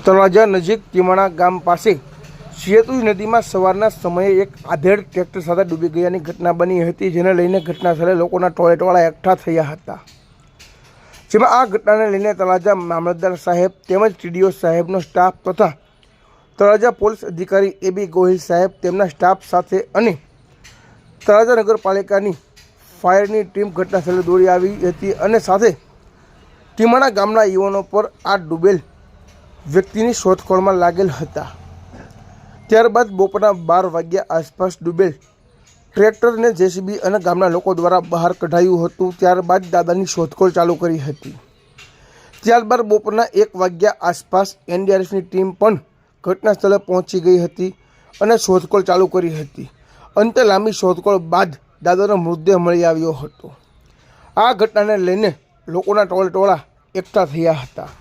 તળાજા નજીક ટીમાણા ગામ પાસે શિયાતુઈ નદીમાં સવારના સમયે એક આધેડ ટ્રેક્ટર સાથે ડૂબી ગયાની ઘટના બની હતી, જેને લઈને ઘટનાસ્થળે લોકોના ટોળેટોળા એકઠા થયા હતા। જેમાં આ ઘટનાને લઈને તળાજા મામલતદાર સાહેબ તેમજ ટીડીઓ સાહેબનો સ્ટાફ તથા તળાજા પોલીસ અધિકારી એબી ગોહિલ સાહેબ તેમના સ્ટાફ સાથે અને તળાજા નગરપાલિકાની ફાયરની ટીમ ઘટનાસ્થળે દોડી આવી હતી અને સાથે ટીમાણા ગામના યુવાનો પર આ ડૂબેલ વ્યક્તિની શોધખોળમાં લાગેલ હતા। ત્યારબાદ બપોરના 12 વાગ્યા આસપાસ ડૂબેલ ટ્રેક્ટરને જેસીબી અને ગામના લોકો દ્વારા બહાર કઢાયું હતું। ત્યારબાદ દાદાની શોધખોળ ચાલુ કરી હતી। ત્યારબાદ બપોરના 1 વાગ્યા આસપાસ એનડીઆરએફની ટીમ પણ ઘટના સ્થળે પહોંચી ગઈ હતી અને શોધખોળ ચાલુ કરી હતી। અંતે લાંબી શોધખોળ બાદ દાદાનો મૃતદેહ મળી આવ્યો હતો। આ ઘટનાને લઈને લોકોના ટોળેટોળા એકઠા થયા હતા।